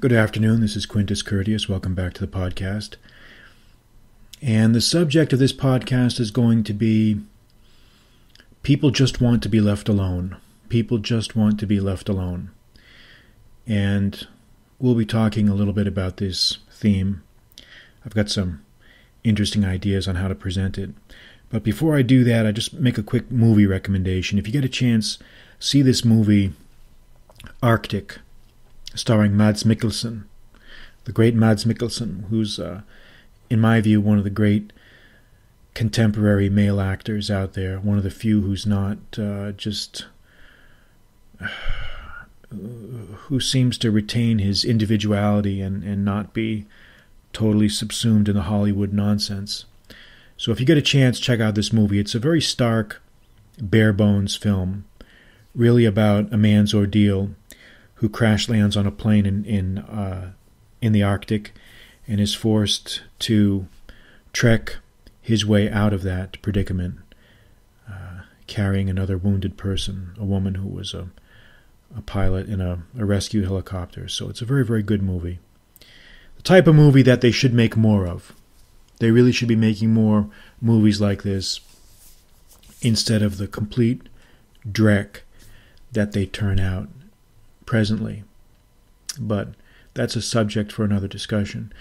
Good afternoon, this is Quintus Curtius. Welcome back to the podcast. And the subject of this podcast is going to be people just want to be left alone. People just want to be left alone. And we'll be talking a little bit about this theme. I've got some interesting ideas on how to present it. But before I do that, I just make a quick movie recommendation. If you get a chance, see this movie, Arctic, starring Mads Mikkelsen, the great Mads Mikkelsen, who's, in my view, one of the great contemporary male actors out there, one of the few who's not who seems to retain his individuality and not be totally subsumed in the Hollywood nonsense. So if you get a chance, check out this movie. It's a very stark, bare-bones film, really about a man's ordeal who crash lands on a plane in the Arctic and is forced to trek his way out of that predicament, carrying another wounded person, a woman who was a pilot in a rescue helicopter. So it's a very, very good movie. The type of movie that they should make more of. They really should be making more movies like this instead of the complete dreck that they turn out presently. But that's a subject for another discussion.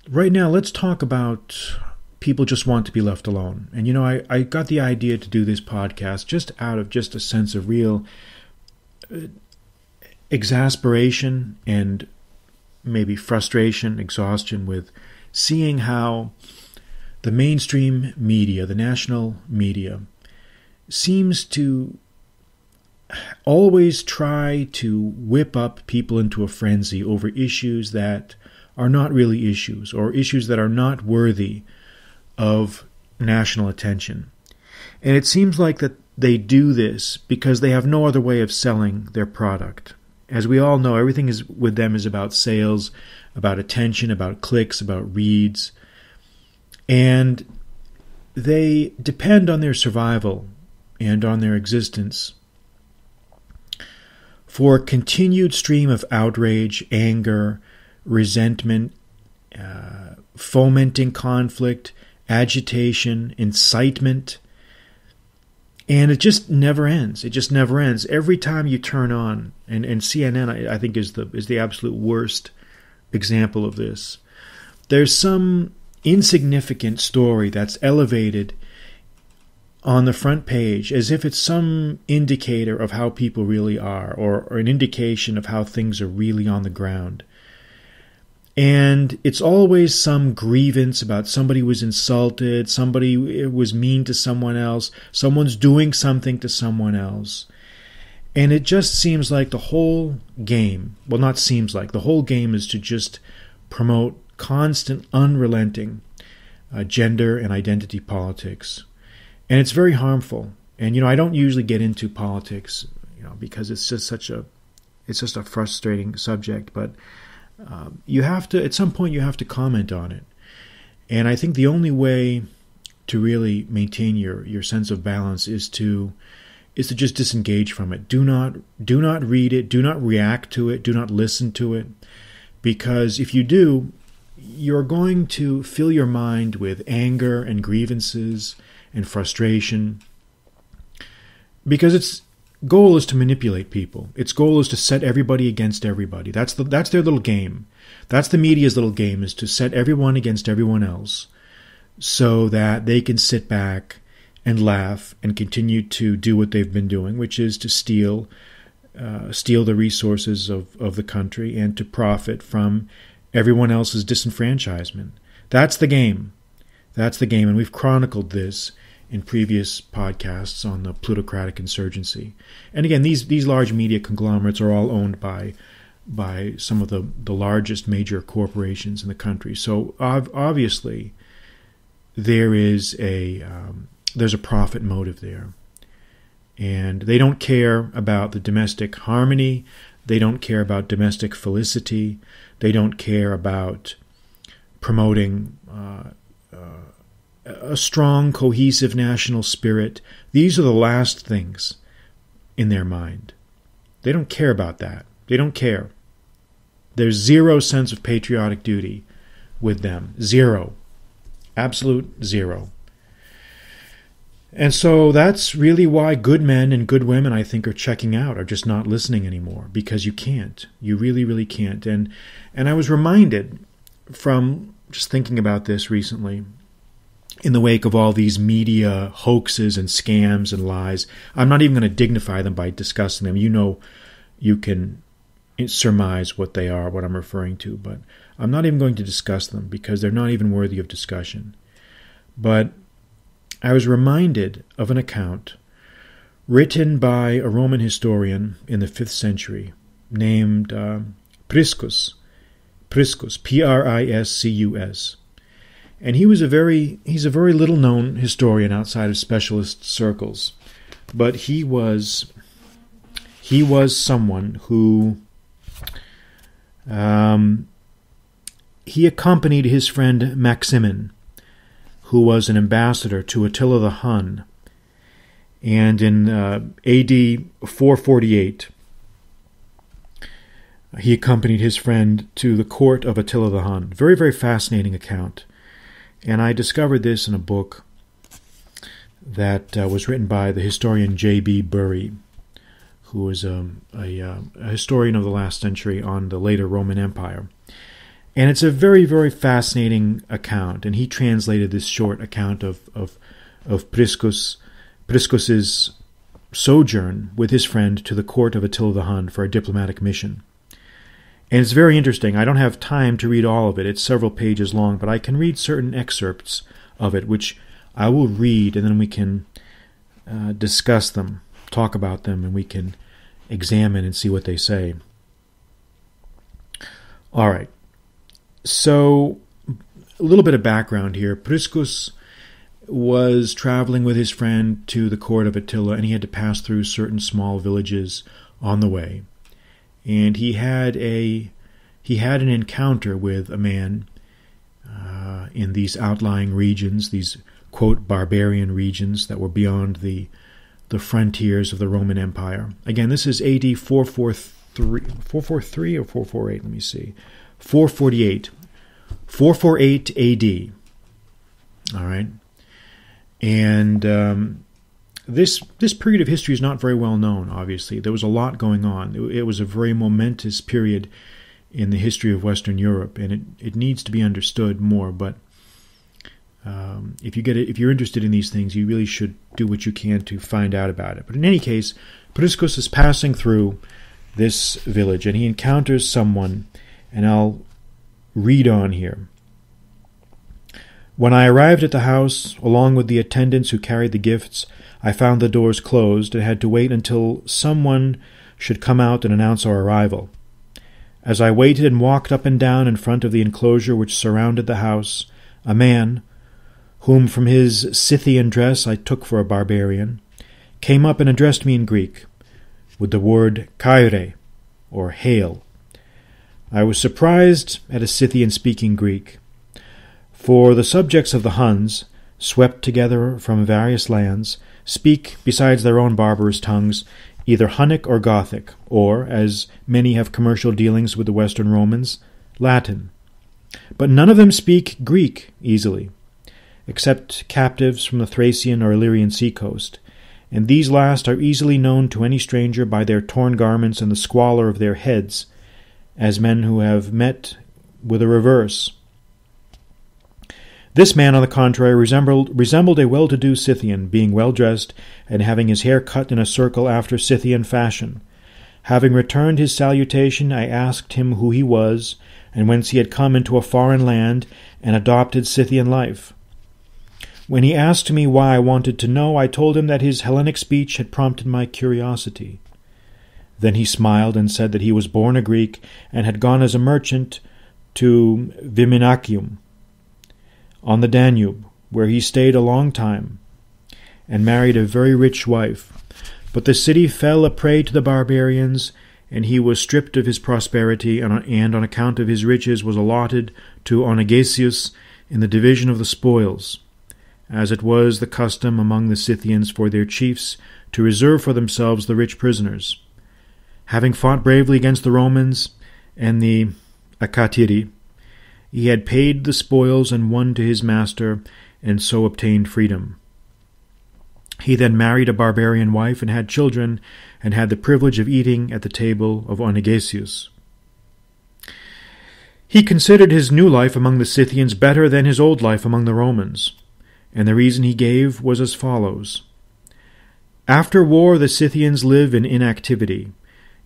Right now, let's talk about people just want to be left alone. And I got the idea to do this podcast just out of just a sense of real exasperation and maybe frustration, exhaustion with seeing how the mainstream media, the national media, seems to always try to whip up people into a frenzy over issues that are not really issues, or issues that are not worthy of national attention. And it seems like that they do this because they have no other way of selling their product. As we all know, everything with them is about sales, about attention, about clicks, about reads. And they depend on their survival and on their existence for a continued stream of outrage, anger, resentment, fomenting conflict, agitation, incitement. And it just never ends. It just never ends. Every time you turn on, and CNN, I think, is the absolute worst example of this. There's some insignificant story that's elevated on the front page as if it's some indicator of how people really are, or an indication of how things are really on the ground. And it's always some grievance about somebody was insulted, somebody was mean to someone else, someone's doing something to someone else. And it just seems like the whole game, well, not seems like, the whole game is to just promote constant, unrelenting gender and identity politics. And it's very harmful. And, I don't usually get into politics, because it's just a frustrating subject. But you have to, at some point, you have to comment on it. And I think the only way to really maintain your sense of balance is to just disengage from it. Do not read it. Do not react to it. Do not listen to it. Because if you do, you're going to fill your mind with anger and grievances and frustration, because its goal is to manipulate people. Its goal is to set everybody against everybody. That's their little game. That's the media's little game, is to set everyone against everyone else so that they can sit back and laugh and continue to do what they've been doing, which is to steal the resources of the country and to profit from everyone else's disenfranchisement. That's the game. That's the game, and we've chronicled this in previous podcasts on the plutocratic insurgency. And again, these large media conglomerates are all owned by some of the largest major corporations in the country. So obviously, there's a profit motive there. And they don't care about the domestic harmony. They don't care about domestic felicity. They don't care about promoting a strong, cohesive national spirit. These are the last things in their mind. They don't care about that. They don't care. There's zero sense of patriotic duty with them. Zero. Absolute zero. And so that's really why good men and good women, I think, are checking out, are just not listening anymore, because you can't. You really, really can't. And I was reminded from just thinking about this recently, in the wake of all these media hoaxes and scams and lies. I'm not even going to dignify them by discussing them. You know, you can surmise what they are, what I'm referring to, but I'm not even going to discuss them because they're not even worthy of discussion. But I was reminded of an account written by a Roman historian in the 5th century named Priscus, Priscus. And he's a very little known historian outside of specialist circles. But he was someone who he accompanied his friend Maximin, who was an ambassador to Attila the Hun. And in AD 448, he accompanied his friend to the court of Attila the Hun. Very, very fascinating account. And I discovered this in a book that was written by the historian J.B. Bury, who was a historian of the last century on the later Roman Empire. And it's a very, very fascinating account. And he translated this short account of Priscus's sojourn with his friend to the court of Attila the Hun for a diplomatic mission. And it's very interesting. I don't have time to read all of it. It's several pages long, but I can read certain excerpts of it, which I will read, and then we can discuss them, talk about them, and we can examine and see what they say. All right. So, a little bit of background here. Priscus was traveling with his friend to the court of Attila, and he had to pass through certain small villages on the way. And he had an encounter with a man in these outlying regions, these, quote, barbarian regions that were beyond the frontiers of the Roman Empire. Again, this is AD 443 or 448, let me see. 448. 448 AD. All right. And this period of history is not very well known, obviously. There was a lot going on. It was a very momentous period in the history of Western Europe, and it needs to be understood more. But if you're interested in these things, you really should do what you can to find out about it. But in any case, Priscus is passing through this village, and he encounters someone, and I'll read on here. When I arrived at the house, along with the attendants who carried the gifts, I found the doors closed and had to wait until someone should come out and announce our arrival. As I waited and walked up and down in front of the enclosure which surrounded the house, a man, whom from his Scythian dress I took for a barbarian, came up and addressed me in Greek, with the word Kyrie, or hail. I was surprised at a Scythian speaking Greek, for the subjects of the Huns, swept together from various lands, speak, besides their own barbarous tongues, either Hunnic or Gothic, or, as many have commercial dealings with the Western Romans, Latin. But none of them speak Greek easily, except captives from the Thracian or Illyrian seacoast, and these last are easily known to any stranger by their torn garments and the squalor of their heads, as men who have met with a reverse. This man, on the contrary, resembled a well-to-do Scythian, being well-dressed and having his hair cut in a circle after Scythian fashion. Having returned his salutation, I asked him who he was, and whence he had come into a foreign land and adopted Scythian life. When he asked me why I wanted to know, I told him that his Hellenic speech had prompted my curiosity. Then he smiled and said that he was born a Greek and had gone as a merchant to Viminacium, on the Danube, where he stayed a long time, and married a very rich wife. But the city fell a prey to the barbarians, and he was stripped of his prosperity, and on account of his riches was allotted to Onegesius in the division of the spoils, as it was the custom among the Scythians for their chiefs to reserve for themselves the rich prisoners. Having fought bravely against the Romans and the Achatyri, he had paid the spoils and won to his master, and so obtained freedom. He then married a barbarian wife and had children, and had the privilege of eating at the table of Onegesius. He considered his new life among the Scythians better than his old life among the Romans, and the reason he gave was as follows. After war the Scythians live in inactivity,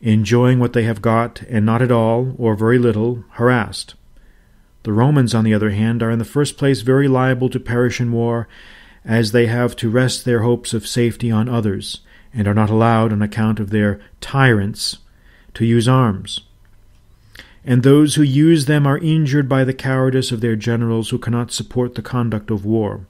enjoying what they have got, and not at all, or very little, harassed. The Romans, on the other hand, are in the first place very liable to perish in war, as they have to rest their hopes of safety on others, and are not allowed, on account of their tyrants, to use arms. And those who use them are injured by the cowardice of their generals, who cannot support the conduct of war.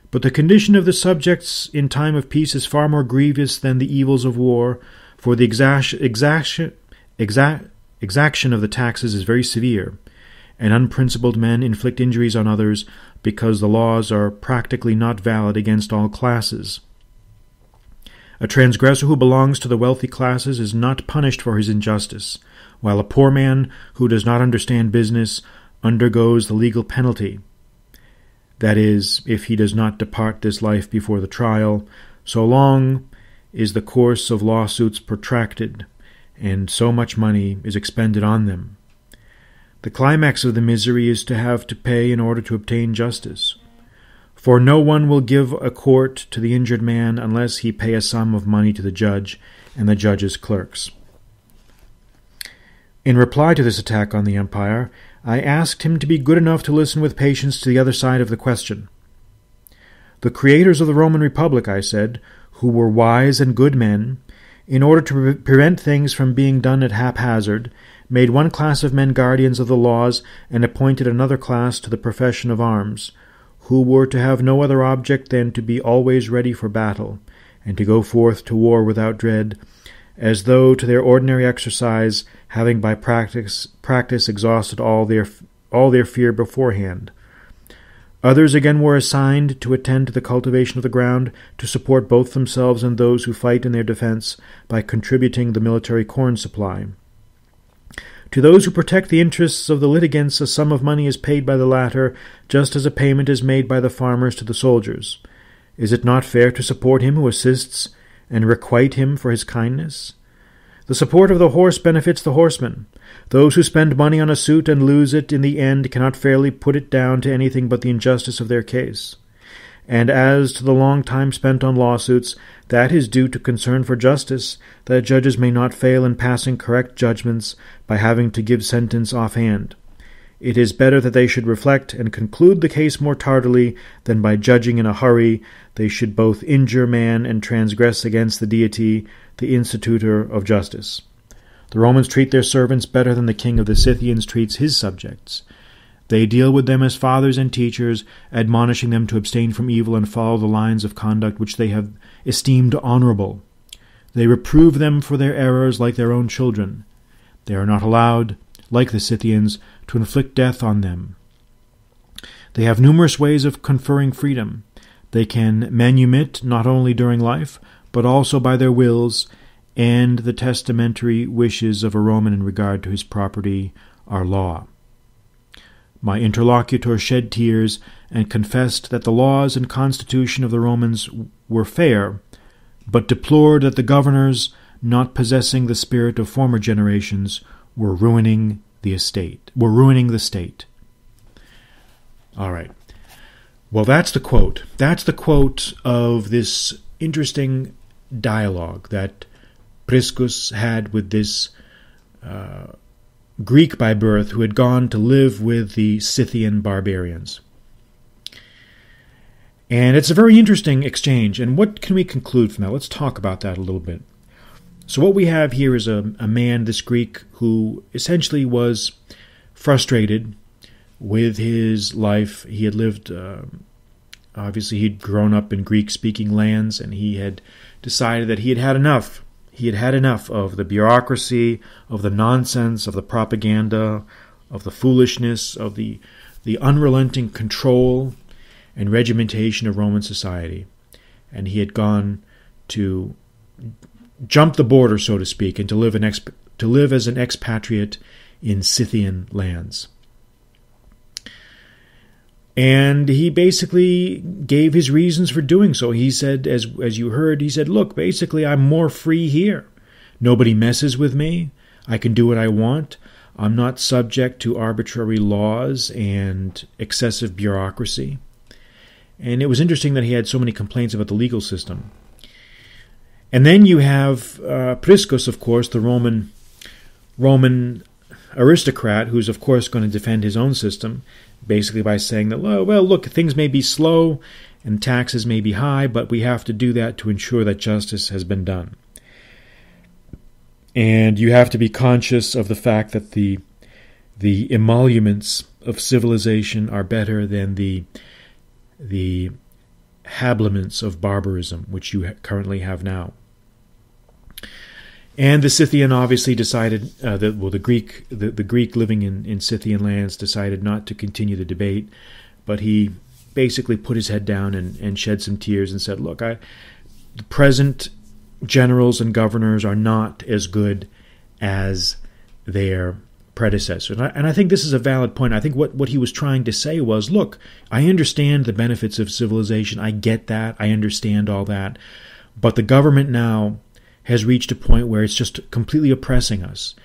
But the condition of the subjects in time of peace is far more grievous than the evils of war, for the exaction of the taxes is very severe, and unprincipled men inflict injuries on others because the laws are practically not valid against all classes. A transgressor who belongs to the wealthy classes is not punished for his injustice, while a poor man who does not understand business undergoes the legal penalty. That is, if he does not depart this life before the trial, so long is the course of lawsuits protracted, and so much money is expended on them. The climax of the misery is to have to pay in order to obtain justice. For no one will give a court to the injured man unless he pay a sum of money to the judge and the judge's clerks. In reply to this attack on the empire, I asked him to be good enough to listen with patience to the other side of the question. The creators of the Roman Republic, I said, who were wise and good men, in order to prevent things from being done at haphazard, made one class of men guardians of the laws, and appointed another class to the profession of arms, who were to have no other object than to be always ready for battle, and to go forth to war without dread, as though to their ordinary exercise, having by practice exhausted all their fear beforehand. Others again were assigned to attend to the cultivation of the ground, to support both themselves and those who fight in their defense by contributing the military corn supply. To those who protect the interests of the litigants, a sum of money is paid by the latter, just as a payment is made by the farmers to the soldiers. Is it not fair to support him who assists, and requite him for his kindness? The support of the horse benefits the horseman. Those who spend money on a suit and lose it in the end cannot fairly put it down to anything but the injustice of their case. And as to the long time spent on lawsuits, that is due to concern for justice, that judges may not fail in passing correct judgments by having to give sentence offhand. It is better that they should reflect and conclude the case more tardily than by judging in a hurry they should both injure man and transgress against the deity, the institutor of justice. The Romans treat their servants better than the king of the Scythians treats his subjects. They deal with them as fathers and teachers, admonishing them to abstain from evil and follow the lines of conduct which they have esteemed honorable. They reprove them for their errors like their own children. They are not allowed, like the Scythians, to inflict death on them. They have numerous ways of conferring freedom. They can manumit not only during life, but also by their wills, and the testamentary wishes of a Roman in regard to his property are law. My interlocutor shed tears and confessed that the laws and constitution of the Romans were fair, but deplored that the governors, not possessing the spirit of former generations, were ruining the state. All right. Well, that's the quote. That's the quote of this interesting dialogue that Priscus had with this Greek by birth who had gone to live with the Scythian barbarians. And it's a very interesting exchange. And what can we conclude from that? Let's talk about that a little bit. So what we have here is a man, this Greek, who essentially was frustrated with his life. He had lived, obviously he'd grown up in Greek-speaking lands, and he had decided that he had had enough. He had had enough of the bureaucracy, of the nonsense, of the propaganda, of the foolishness, of the unrelenting control and regimentation of Roman society. And he had gone to jump the border, so to speak, and to live as an expatriate in Scythian lands. And he basically gave his reasons for doing so. He said, as you heard, he said, look, basically I'm more free here. Nobody messes with me. I can do what I want. I'm not subject to arbitrary laws and excessive bureaucracy. And it was interesting that he had so many complaints about the legal system. And then you have Priscus, of course, the Roman aristocrat, who's of course going to defend his own system, basically by saying that, well, look, things may be slow and taxes may be high, but we have to do that to ensure that justice has been done. And you have to be conscious of the fact that the emoluments of civilization are better than the habiliments of barbarism, which you currently have now. And the Scythian obviously decided, the Greek living in Scythian lands decided not to continue the debate, but he basically put his head down and shed some tears and said, look, the present generals and governors are not as good as their predecessors. And I think this is a valid point. I think what he was trying to say was, look, I understand the benefits of civilization. I get that. I understand all that. But the government now has reached a point where it's just completely oppressing us.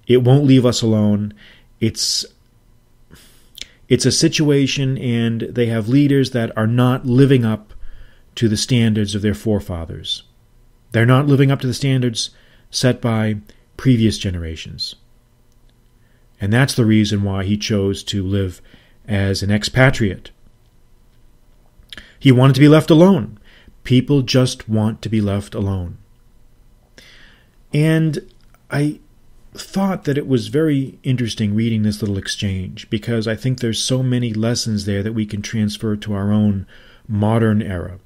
It won't leave us alone. It's a situation, and they have leaders that are not living up to the standards of their forefathers. They're not living up to the standards set by previous generations. And that's the reason why he chose to live as an expatriate. He wanted to be left alone. People just want to be left alone. And I thought that it was very interesting reading this little exchange, because I think there's so many lessons there that we can transfer to our own modern era.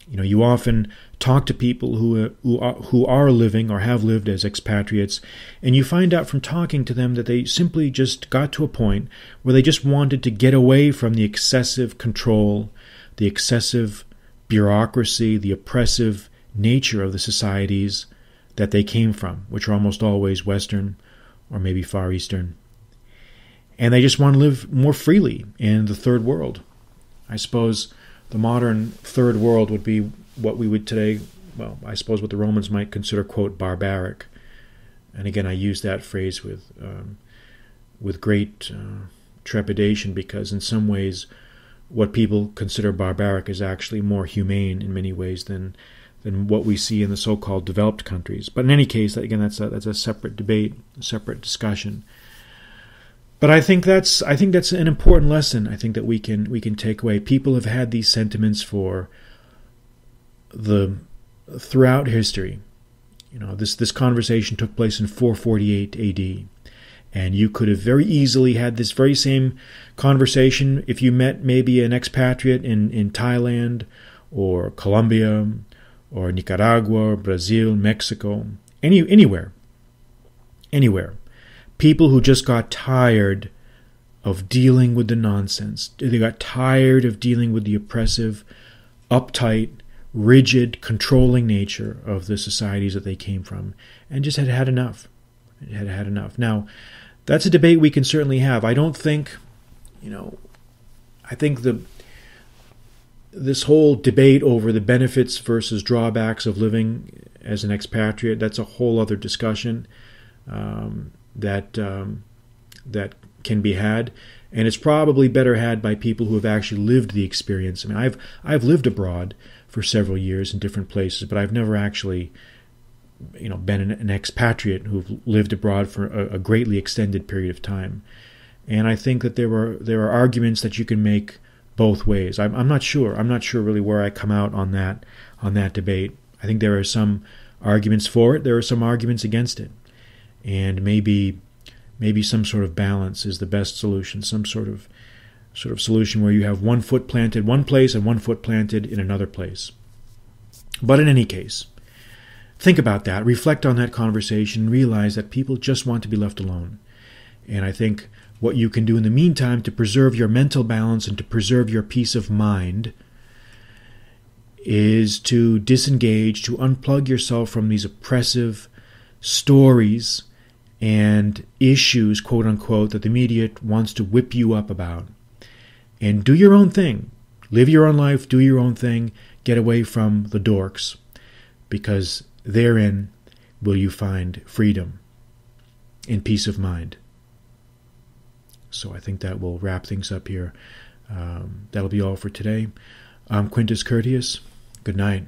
You know, you often talk to people who are living or have lived as expatriates, and you find out from talking to them that they simply just got to a point where they just wanted to get away from the excessive control, the excessive bureaucracy, the oppressive nature of the societies that they came from, which are almost always Western or maybe Far Eastern. And they just want to live more freely in the third world. I suppose the modern third world would be what we would today, well, I suppose what the Romans might consider, quote, barbaric. And again, I use that phrase with great trepidation, because in some ways what people consider barbaric is actually more humane in many ways than what we see in the so-called developed countries. But in any case, again, that's a separate debate, a separate discussion. But I think that's an important lesson. I think that we can take away. People have had these sentiments throughout history. You know, this conversation took place in 448 A.D., and you could have very easily had this very same conversation if you met maybe an expatriate in Thailand or Colombia or Nicaragua, Brazil, Mexico, anywhere. People who just got tired of dealing with the nonsense. They got tired of dealing with the oppressive, uptight, rigid, controlling nature of the societies that they came from, and just had had enough. Had enough. Now, that's a debate we can certainly have. I don't think, I think this whole debate over the benefits versus drawbacks of living as an expatriate, that's a whole other discussion that can be had, and it's probably better had by people who have actually lived the experience. I mean, I've lived abroad for several years in different places, but I've never actually been an expatriate who've lived abroad for a greatly extended period of time. And I think that there are arguments that you can make both ways. I'm not sure. I'm not sure really where I come out on that debate. I think there are some arguments for it. There are some arguments against it. And maybe some sort of balance is the best solution. Some sort of solution where you have one foot planted one place and one foot planted in another place. But in any case, think about that. Reflect on that conversation. Realize that people just want to be left alone. And I think what you can do in the meantime to preserve your mental balance and to preserve your peace of mind is to disengage, to unplug yourself from these oppressive stories and issues, quote unquote, that the media wants to whip you up about. And do your own thing. Live your own life, do your own thing, get away from the dorks, because therein will you find freedom and peace of mind. So I think that will wrap things up here. That'll be all for today. I'm Quintus Curtius. Good night.